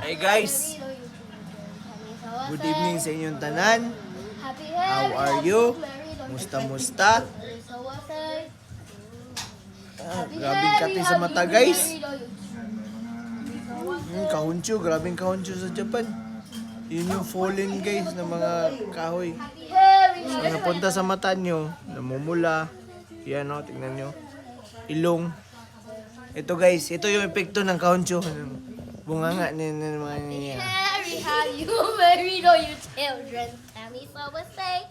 Hey guys, good evening sa inyong tanan. How are you? Musta? Grabing kati sa mata guys. Kahuncho, grabing kahuncho sa Japan. Yun yung fallen guys ng mga kahoy. So napunta sa mata nyo, namumula. Yan o, tingnan nyo. Ilong. Ito guys, ito yung epekto ng kahuncho. Bunganga ni mga niya. Harry, how you married all your children? Tell me so I say.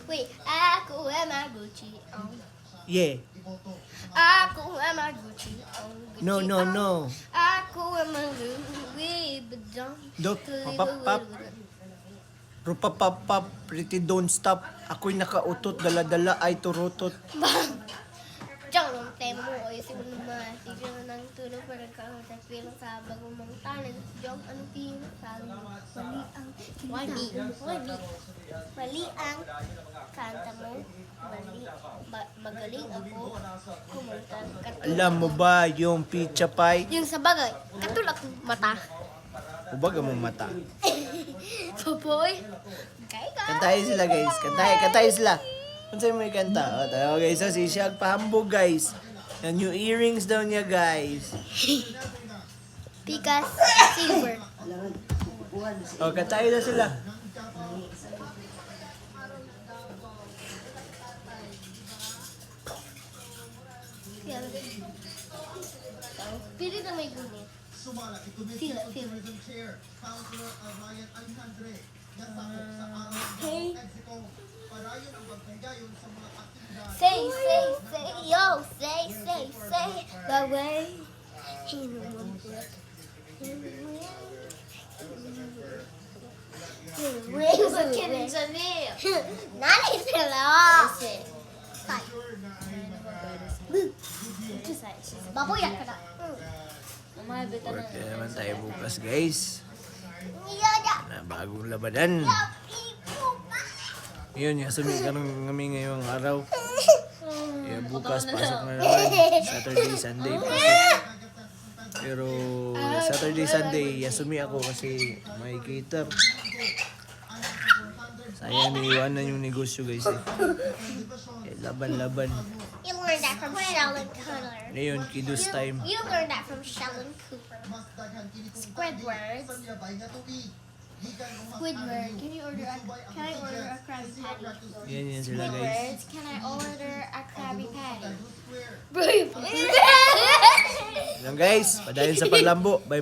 Wait, ako am a Gucci on. Yeah. Ako am a Gucci on. No. Ako am a Louis Vuitton. Rupapapap, pretty don't stop. Ako'y nakautot, dala-dala ay turutot. Bang! Diyan ang tema mo o isip mo naman. Sige na ng tulog para kakasag pilang sa bagong mga talent. Diyan anong pinasali mo? Mali ang kanta mo. Magaling ako kumanta. Alam mo ba yung pizza pie? Yung sa bagay, katulak ng mata. Ubaga mong mata. Popoy. Okay ka. Kantahin sila guys. Kantahin sila. Kung sa'yo may kanta. O, tayo guys. So, si Shag pahambog guys. Yung new earrings daw niya guys. Because silver. O, kantahin na sila. Pili na may gunit. Sila. Hey. Say, yo, say, the way. Rings of kittens and nail. Nanay sila. Baboyak ka na. Work na naman tayo bukas guys. Yada. Na bagong labanan. Yun, yasumi ka kami ngayong araw. Kaya bukas pasok na naman. Saturday, Sunday pasok. Pero Saturday, Sunday, yasumi ako kasi may cater. Sayang niiwanan yung negosyo guys eh. Laban. You learned that from Sheldon Cooper. Ngayon, kiddos time. You learned that from Sheldon Cooper. Squidward, can you order can I order a Krabby Patty? Yan sila guys. Can I order a Krabby Patty? Yan guys, padayon sa paglambo. Bye.